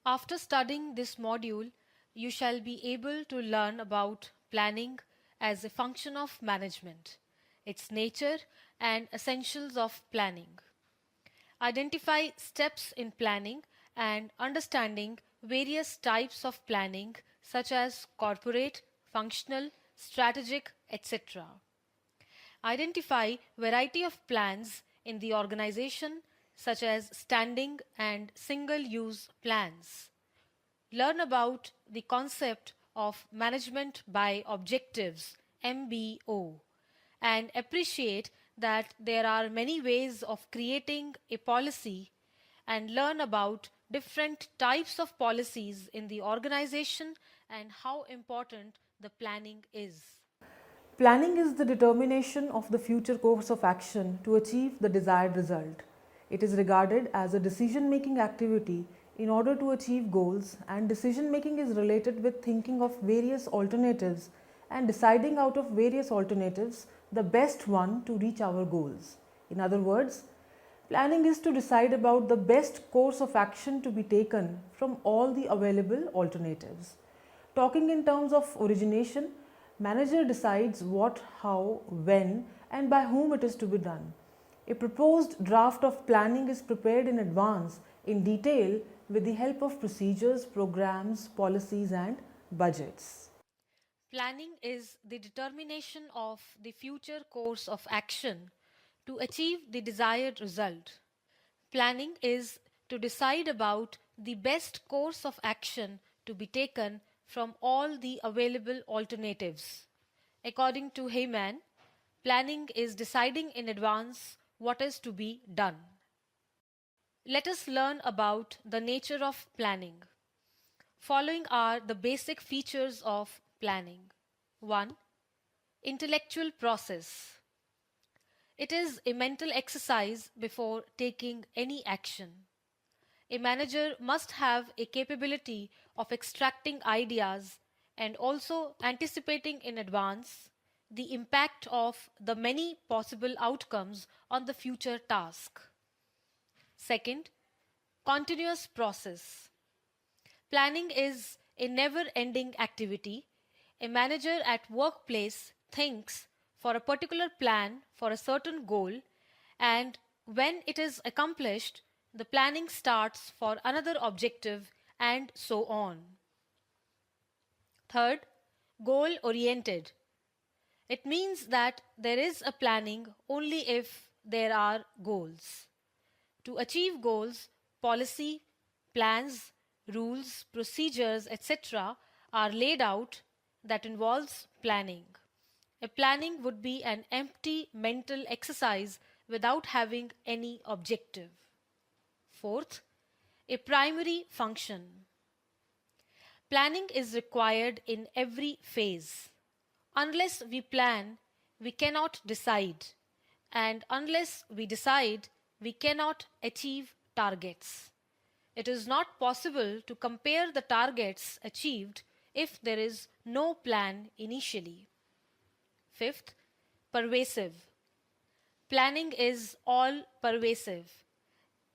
After studying this module, you shall be able to learn about planning as a function of management, its nature, and essentials of planning. Identify steps in planning and understanding various types of planning such as corporate, functional, strategic, etc. Identify variety of plans in the organization such as standing and single use plans. Learn about the concept of management by objectives MBO and appreciate that there are many ways of creating a policy and learn about different types of policies in the organization and how important the planning is. Planning is the determination of the future course of action to achieve the desired result. It is regarded as a decision making activity in order to achieve goals, and decision making is related with thinking of various alternatives and deciding out of various alternatives the best one to reach our goals. In other words, planning is to decide about the best course of action to be taken from all the available alternatives. Talking in terms of origination, manager decides what, how, when, and by whom it is to be done. A proposed draft of planning is prepared in advance in detail with the help of procedures, programs, policies, and budgets. Planning is the determination of the future course of action to achieve the desired result. Planning is to decide about the best course of action to be taken from all the available alternatives. According to Heyman, planning is deciding in advance what is to be done. Let us learn about the nature of planning. Following are the basic features of planning. 1. Intellectual process. It is a mental exercise before taking any action. A manager must have a capability of extracting ideas and also anticipating in advance the impact of the many possible outcomes on the future task. Second, continuous process. Planning is a never ending activity. A manager at workplace thinks for a particular plan for a certain goal, and when it is accomplished, the planning starts for another objective and so on. Third, goal oriented. It means that there is a planning only if there are goals. To achieve goals, policy, plans, rules, procedures, etc. are laid out that involves planning. A planning would be an empty mental exercise without having any objective. Fourth, a primary function. Planning is required in every phase. Unless we plan, we cannot decide, and unless we decide, we cannot achieve targets. It is not possible to compare the targets achieved if there is no plan initially. Fifth, pervasive. Planning is all pervasive.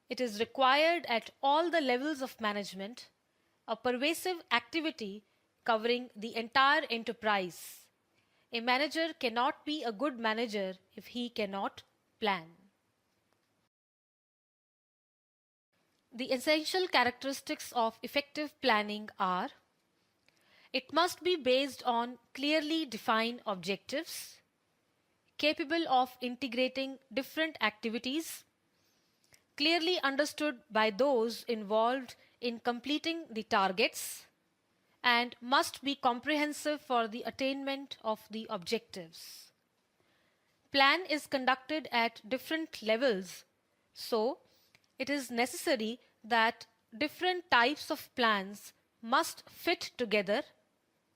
It is required at all the levels of management, a pervasive activity covering the entire enterprise. A manager cannot be a good manager if he cannot plan. The essential characteristics of effective planning are: it must be based on clearly defined objectives, capable of integrating different activities, clearly understood by those involved in completing the targets, and must be comprehensive for the attainment of the objectives. Plan is conducted at different levels, so it is necessary that different types of plans must fit together.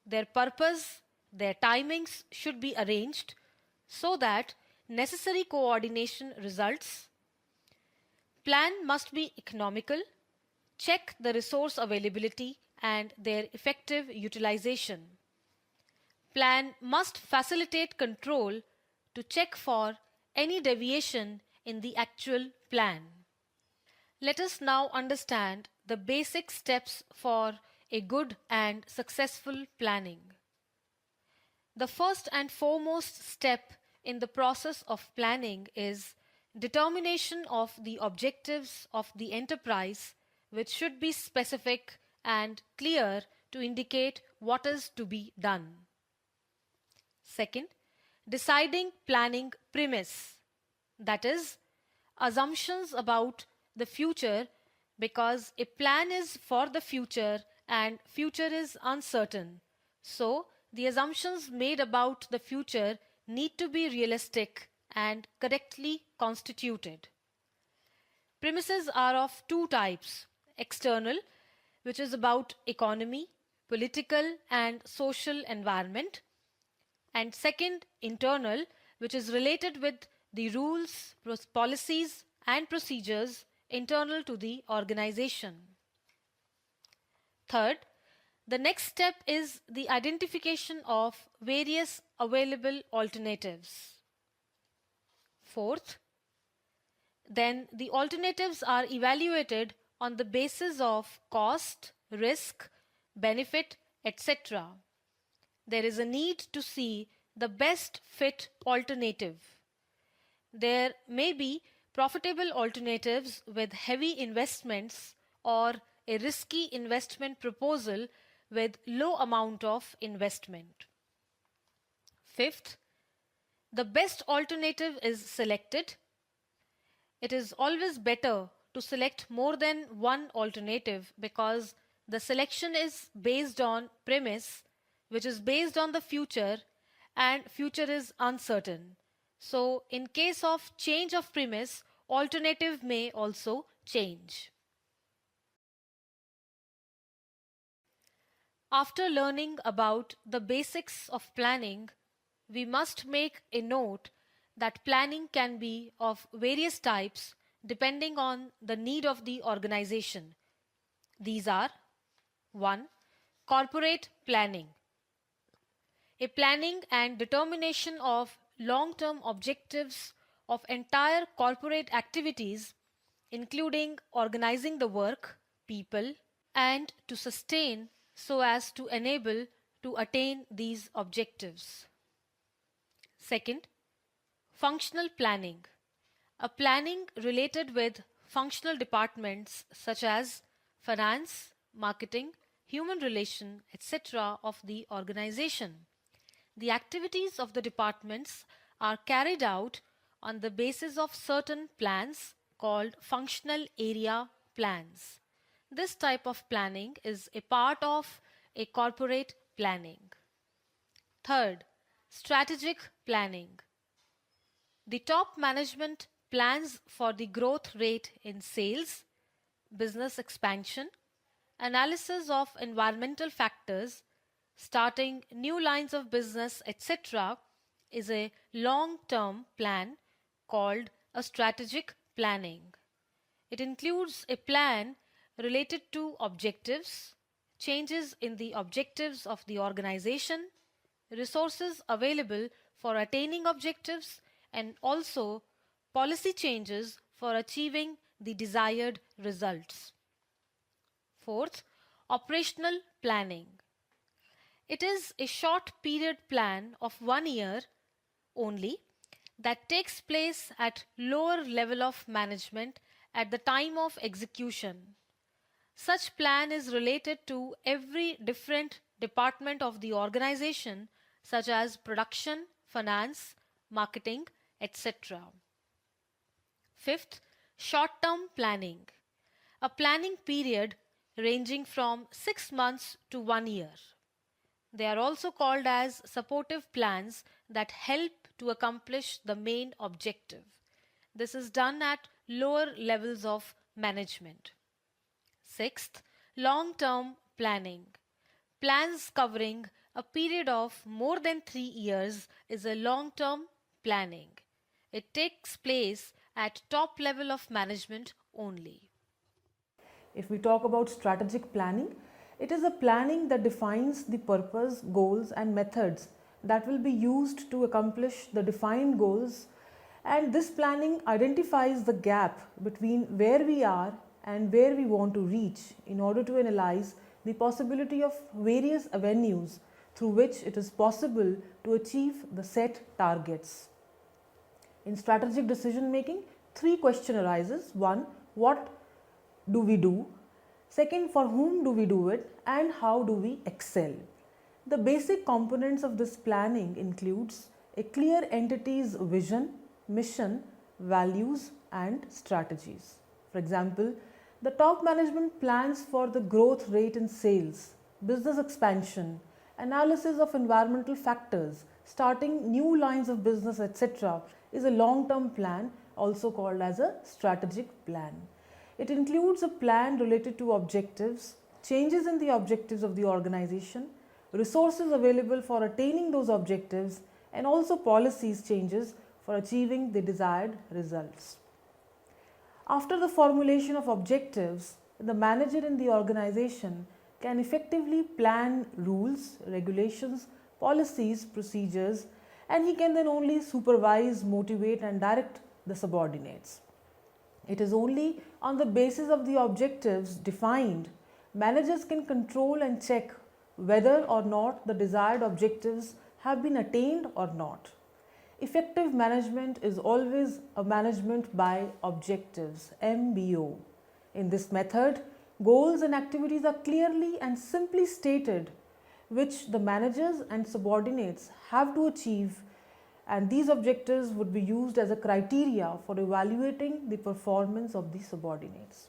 Their purpose, their timings should be arranged so that necessary coordination results. Plan must be economical. Check the resource availability and their effective utilization. Plan must facilitate control to check for any deviation in the actual plan. Let us now understand the basic steps for a good and successful planning. The first and foremost step in the process of planning is determination of the objectives of the enterprise, which should be specific and clear to indicate what is to be done. Second, deciding planning premise, that is, assumptions about the future, because a plan is for the future and future is uncertain. So, the assumptions made about the future need to be realistic and correctly constituted. Premises are of two types: external, which is about economy, political, and social environment, and second, internal, which is related with the rules, policies, and procedures internal to the organization. Third, the next step is the identification of various available alternatives. Fourth, then the alternatives are evaluated on the basis of cost, risk, benefit, etc. There is a need to see the best fit alternative. There may be profitable alternatives with heavy investments or a risky investment proposal with low amount of investment. Fifth, the best alternative is selected. It is always better to select more than one alternative because the selection is based on premise, which is based on the future, and future is uncertain. So, in case of change of premise, alternative may also change. After learning about the basics of planning, we must make a note that planning can be of various types depending on the need of the organization. These are: 1. Corporate planning. A planning and determination of long-term objectives of entire corporate activities, including organizing the work, people, and to sustain so as to enable to attain these objectives. Second, functional planning. A planning related with functional departments such as finance, marketing, human relation, etc. of the organization. The activities of the departments are carried out on the basis of certain plans called functional area plans. This type of planning is a part of a corporate planning. Third, strategic planning. The top management plans for the growth rate in sales, business expansion, analysis of environmental factors, starting new lines of business, etc., is a long-term plan called a strategic planning. It includes a plan related to objectives, changes in the objectives of the organization, resources available for attaining objectives, and also policy changes for achieving the desired results. Fourth, operational planning. It is a short period plan of 1 year only that takes place at lower level of management at the time of execution. Such plan is related to every different department of the organization such as production, finance, marketing, etc. Fifth, short-term planning. A planning period ranging from 6 months to 1 year. They are also called as supportive plans that help to accomplish the main objective. This is done at lower levels of management. Sixth, long-term planning. Plans covering a period of more than 3 years is a long-term planning. It takes place at top level of management only. If we talk about strategic planning, it is a planning that defines the purpose, goals, and methods that will be used to accomplish the defined goals, and this planning identifies the gap between where we are and where we want to reach in order to analyze the possibility of various avenues through which it is possible to achieve the set targets. In strategic decision making, three questions arises. One, what do we do? Second, for whom do we do it? And how do we excel? The basic components of this planning includes a clear entity's vision, mission, values and strategies. For example, the top management plans for the growth rate in sales, business expansion, analysis of environmental factors, starting new lines of business, etc. is a long-term plan, also called as a strategic plan. It includes a plan related to objectives, changes in the objectives of the organization, resources available for attaining those objectives, and also policies changes for achieving the desired results. After the formulation of objectives, the manager in the organization can effectively plan rules, regulations, policies, procedures, and he can then only supervise, motivate and direct the subordinates. It is only on the basis of the objectives defined, managers can control and check whether or not the desired objectives have been attained or not. Effective management is always a management by objectives, MBO. In this method, goals and activities are clearly and simply stated, which the managers and subordinates have to achieve, and these objectives would be used as a criteria for evaluating the performance of the subordinates.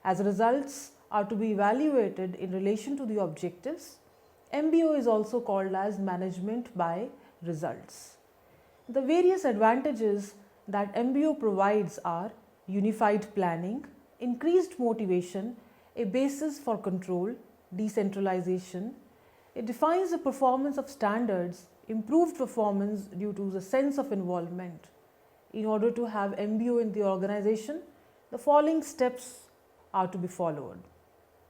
As results are to be evaluated in relation to the objectives, MBO is also called as management by results. The various advantages that MBO provides are unified planning, increased motivation, a basis for control, decentralization. It defines the performance of standards, improved performance due to the sense of involvement. In order to have MBO in the organization, the following steps are to be followed.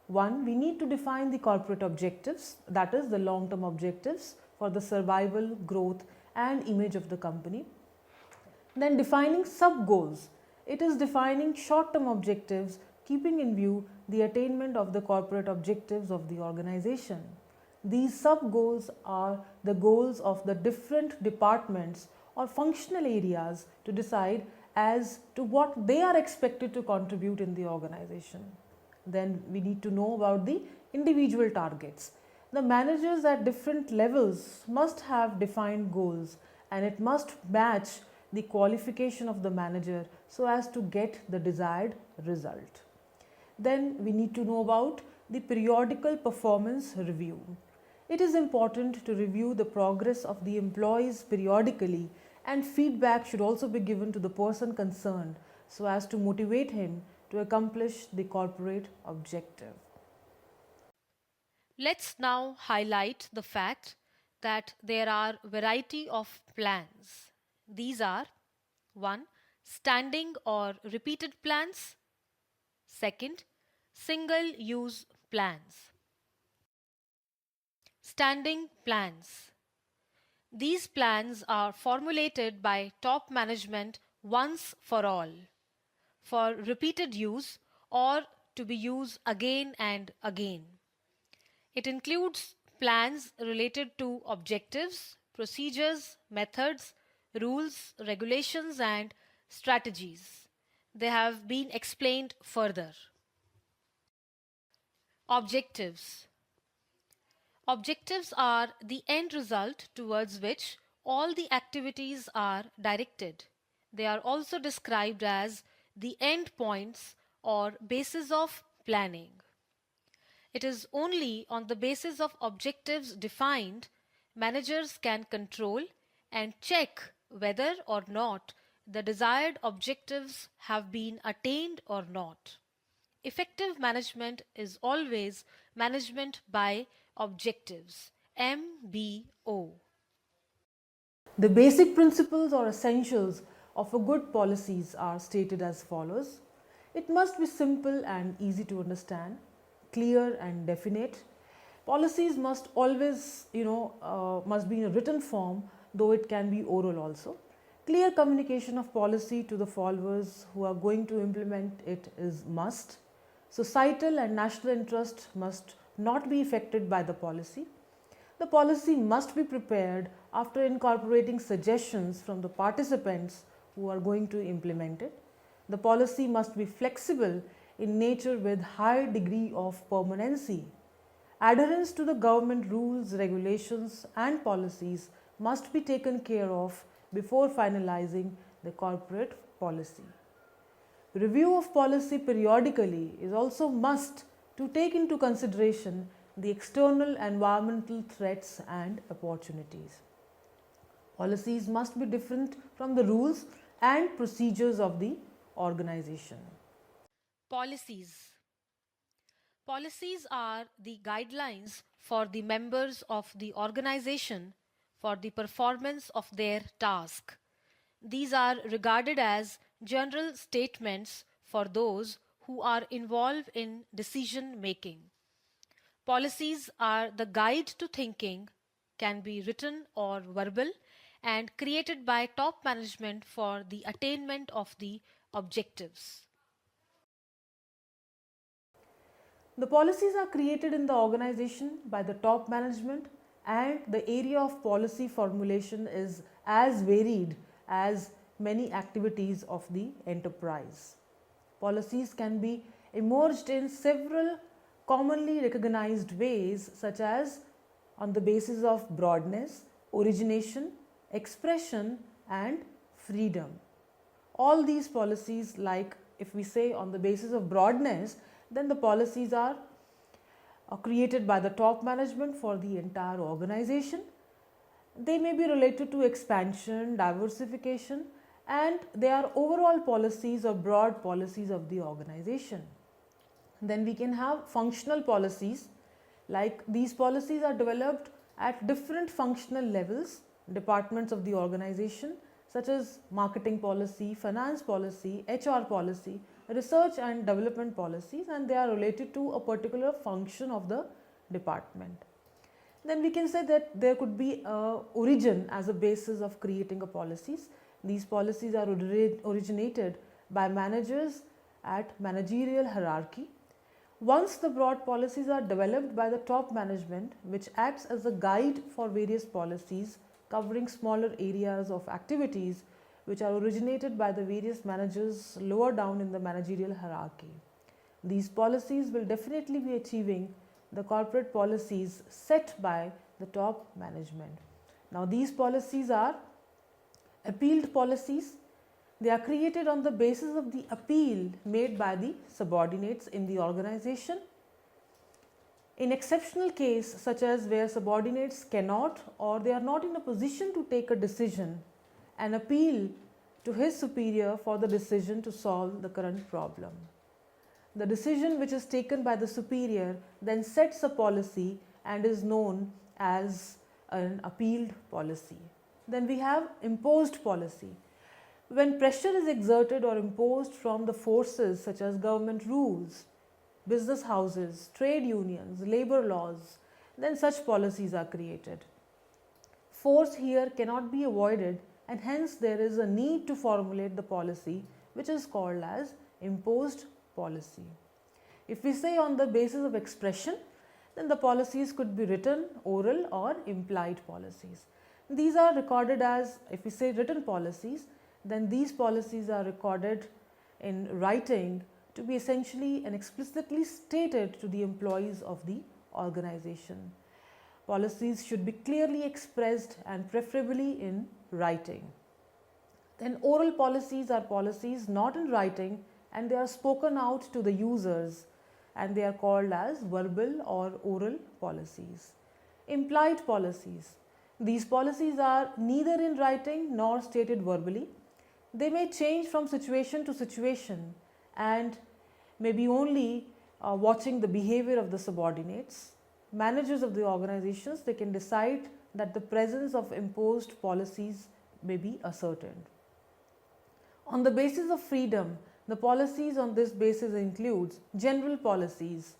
One, we need to define the corporate objectives, that is the long-term objectives for the survival, growth and image of the company. Then defining sub-goals. It is defining short-term objectives keeping in view the attainment of the corporate objectives of the organization. These sub-goals are the goals of the different departments or functional areas to decide as to what they are expected to contribute in the organization. Then we need to know about the individual targets. The managers at different levels must have defined goals and it must match the qualification of the manager so as to get the desired result. Then we need to know about the periodical performance review. It is important to review the progress of the employees periodically, and feedback should also be given to the person concerned so as to motivate him to accomplish the corporate objective. Let's now highlight the fact that there are variety of plans. These are 1. Standing or repeated plans. Second, single use plans. Standing plans. These plans are formulated by top management once for all, for repeated use or to be used again and again. It includes plans related to objectives, procedures, methods, rules, regulations, and strategies. They have been explained further. Objectives. Objectives are the end result towards which all the activities are directed. They are also described as the end points or basis of planning. It is only on the basis of objectives defined managers can control and check whether or not the desired objectives have been attained or not. Effective management is always management by objectives, MBO. The basic principles or essentials of a good policies are stated as follows. It must be simple and easy to understand, clear and definite. Policies must always, must be in a written form, though it can be oral also. Clear communication of policy to the followers who are going to implement it is must. Societal and national interest must not be affected by the policy. The policy must be prepared after incorporating suggestions from the participants who are going to implement it. The policy must be flexible in nature with high degree of permanency. Adherence to the government rules, regulations and policies must be taken care of before finalizing the corporate policy. Review of policy periodically is also must to take into consideration the external environmental threats and opportunities. Policies must be different from the rules and procedures of the organization. Policies. Policies are the guidelines for the members of the organization for the performance of their task. These are regarded as general statements for those who are involved in decision making. Policies are the guide to thinking, can be written or verbal, and created by top management for the attainment of the objectives. The policies are created in the organization by the top management, and the area of policy formulation is as varied as many activities of the enterprise. Policies can be emerged in several commonly recognized ways, such as on the basis of broadness, origination, expression, and freedom. All these policies, like if we say on the basis of broadness, then the policies are created by the top management for the entire organization. They may be related to expansion, diversification, and they are overall policies or broad policies of the organization. Then we can have functional policies, like these policies are developed at different functional levels, departments of the organization, such as marketing policy, finance policy, HR policy, research and development policies, and they are related to a particular function of the department. Then we can say that there could be a origin as a basis of creating a policies. These policies are originated by managers at managerial hierarchy. Once the broad policies are developed by the top management, which acts as a guide for various policies covering smaller areas of activities which are originated by the various managers lower down in the managerial hierarchy. These policies will definitely be achieving the corporate policies set by the top management. Now, these policies are appealed policies. They are created on the basis of the appeal made by the subordinates in the organization. In exceptional case, such as where subordinates cannot or they are not in a position to take a decision, an appeal to his superior for the decision to solve the current problem. The decision which is taken by the superior then sets a policy and is known as an appealed policy. Then we have imposed policy. When pressure is exerted or imposed from the forces such as government rules, business houses, trade unions, labor laws, then such policies are created. Force here cannot be avoided, and hence there is a need to formulate the policy which is called as imposed policy. If we say on the basis of expression, then the policies could be written, oral or implied policies. These are recorded as, if we say written policies, then these policies are recorded in writing to be essentially and explicitly stated to the employees of the organization. Policies should be clearly expressed and preferably in writing. Then oral policies are policies not in writing and they are spoken out to the users, and they are called as verbal or oral policies. Implied policies. These policies are neither in writing nor stated verbally. They may change from situation to situation and may be only watching the behavior of the subordinates. Managers of the organizations, they can decide that the presence of imposed policies may be ascertained. On the basis of freedom, the policies on this basis includes general policies.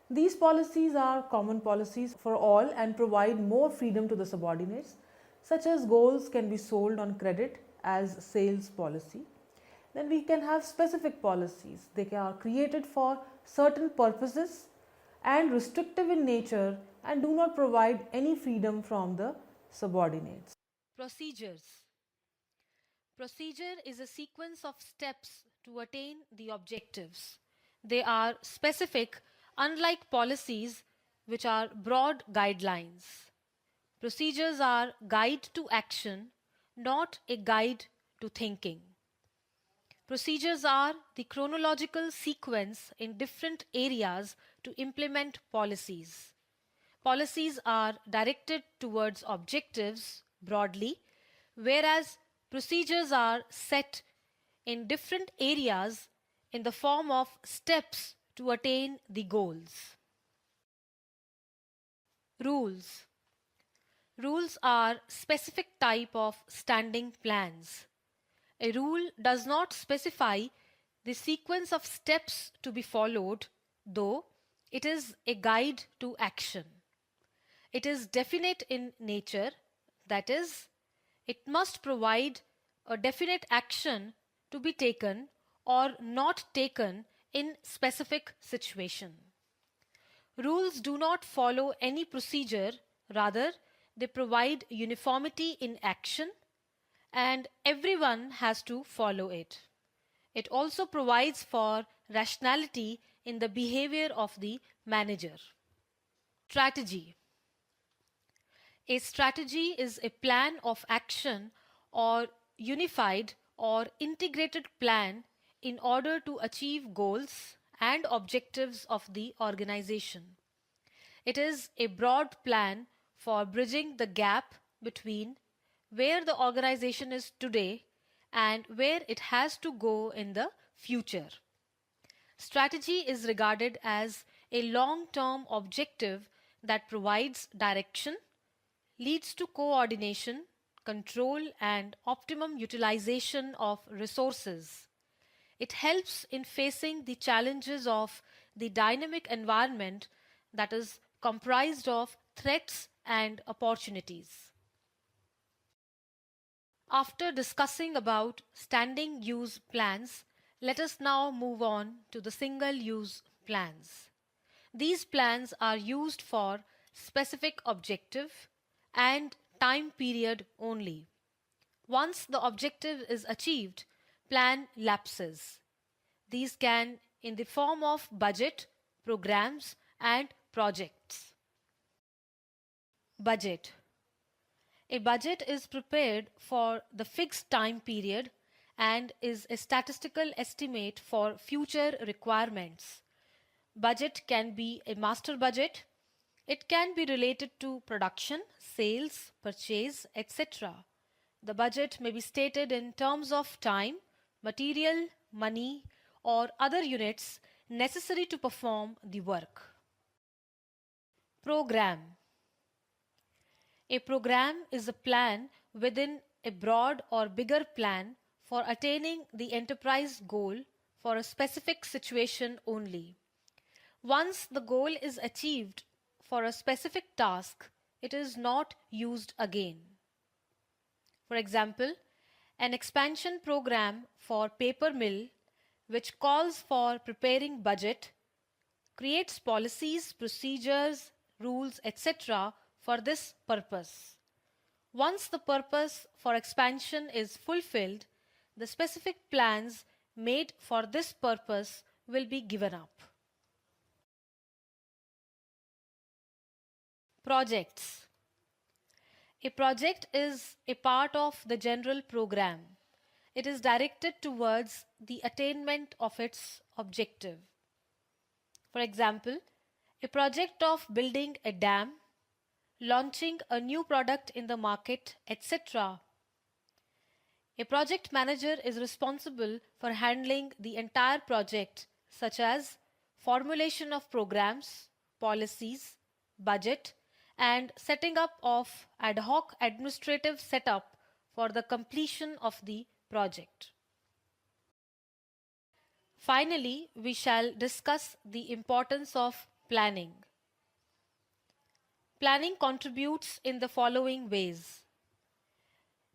These policies are common policies for all and provide more freedom to the subordinates, such as goals can be sold on credit as sales policy. Then we can have specific policies. They are created for certain purposes and restrictive in nature and do not provide any freedom from the subordinates. Procedures. Procedure is a sequence of steps to attain the objectives. They are specific, unlike policies, which are broad guidelines. Procedures are guide to action, not a guide to thinking. Procedures are the chronological sequence in different areas to implement policies. Policies are directed towards objectives broadly, whereas procedures are set in different areas in the form of steps to attain the goals. Rules. Rules are specific type of standing plans. A rule does not specify the sequence of steps to be followed, though it is a guide to action. It is definite in nature, that is, it must provide a definite action to be taken or not taken in specific situation. Rules do not follow any procedure, rather, they provide uniformity in action and everyone has to follow it. It also provides for rationality in the behavior of the manager. Strategy. A strategy is a plan of action or unified or integrated plan in order to achieve goals and objectives of the organization. It is a broad plan for bridging the gap between where the organization is today and where it has to go in the future. Strategy is regarded as a long term objective that provides direction, leads to coordination, control, and optimum utilization of resources. It helps in facing the challenges of the dynamic environment that is comprised of threats and opportunities. After discussing about standing use plans, let us now move on to the single use plans. These plans are used for specific objective and time period only. Once the objective is achieved, plan lapses. These can in the form of budget, programs, and projects. Budget. A budget is prepared for the fixed time period and is a statistical estimate for future requirements. Budget can be a master budget. It can be related to production, sales, purchase, etc. The budget may be stated in terms of time, material, money, or other units necessary to perform the work. Program. A program is a plan within a broad or bigger plan for attaining the enterprise goal for a specific situation only. Once the goal is achieved for a specific task, it is not used again. For example, an expansion program for paper mill, which calls for preparing budget, creates policies, procedures, rules, etc. for this purpose. Once the purpose for expansion is fulfilled, the specific plans made for this purpose will be given up. Projects. A project is a part of the general program. It is directed towards the attainment of its objective. For example, a project of building a dam, launching a new product in the market, etc. A project manager is responsible for handling the entire project, such as formulation of programs, policies, budget, and setting up of ad hoc administrative setup for the completion of the project. Finally, we shall discuss the importance of planning. Planning contributes in the following ways.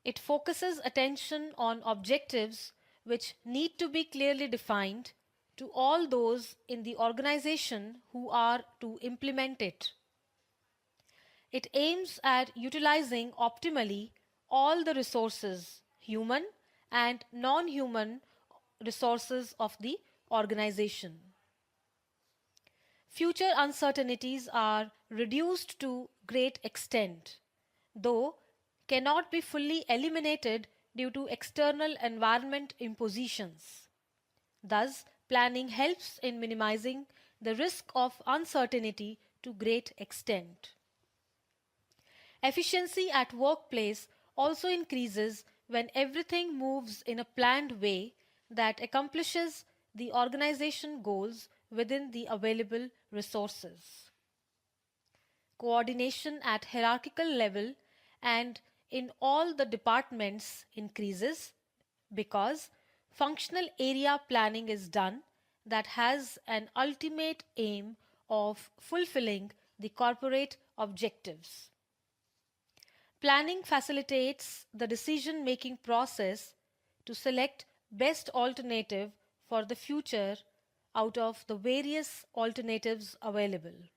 It focuses attention on objectives which need to be clearly defined, to all those in the organization who are to implement it. It aims at utilizing optimally all the resources, human and non human resources of the organization. Future uncertainties are reduced to great extent, though cannot be fully eliminated due to external environment impositions. Thus, planning helps in minimizing the risk of uncertainty to great extent. Efficiency at workplace also increases when everything moves in a planned way that accomplishes the organization goals within the available resources. Coordination at hierarchical level and in all the departments increases because functional area planning is done that has an ultimate aim of fulfilling the corporate objectives. Planning facilitates the decision making process to select best alternative for the future out of the various alternatives available.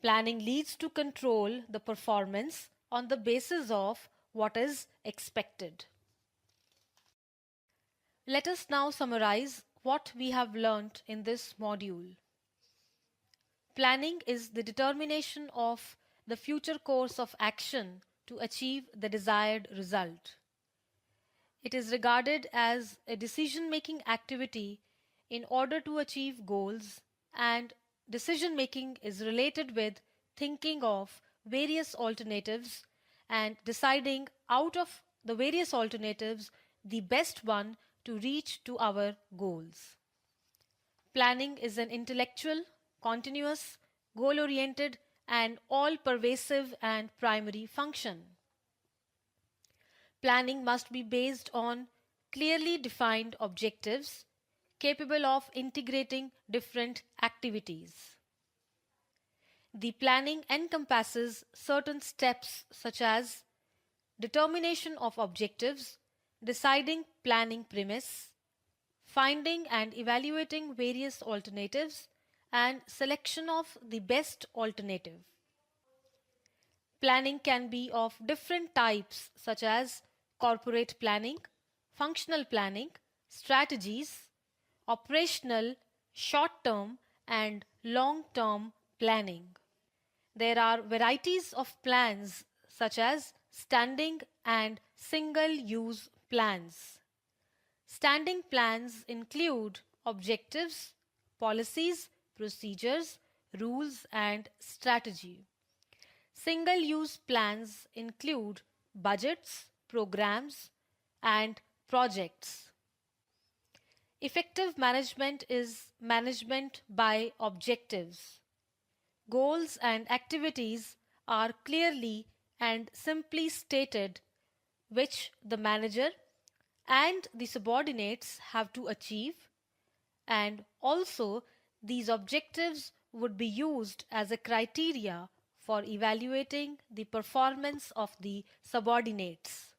Planning leads to control the performance on the basis of what is expected. Let us now summarize what we have learnt in this module. Planning is the determination of the future course of action to achieve the desired result. It is regarded as a decision making activity in order to achieve goals, and decision making is related with thinking of various alternatives and deciding out of the various alternatives the best one to reach to our goals. Planning is an intellectual, continuous, goal oriented, and all pervasive and primary function. Planning must be based on clearly defined objectives capable of integrating different activities. The planning encompasses certain steps such as determination of objectives, deciding planning premise, finding and evaluating various alternatives, and selection of the best alternative. Planning can be of different types such as corporate planning, functional planning, strategies, operational, short-term and long-term planning. There are varieties of plans such as standing and single-use plans. Standing plans include objectives, policies, procedures, rules, and strategy. Single-use plans include budgets, programs, and projects. Effective management is management by objectives. Goals and activities are clearly and simply stated, which the manager and the subordinates have to achieve, and also these objectives would be used as a criteria for evaluating the performance of the subordinates.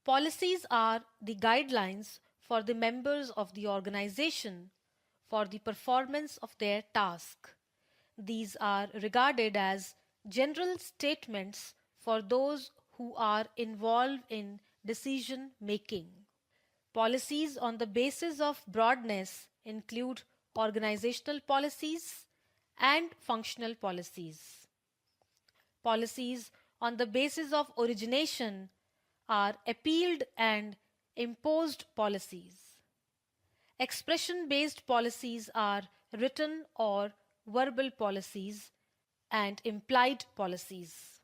Policies are the guidelines for the members of the organization for the performance of their task. These are regarded as general statements for those who are involved in decision making. Policies on the basis of broadness include organizational policies and functional policies. Policies on the basis of origination are appealed and imposed policies. Expression-based policies are written or verbal policies and implied policies.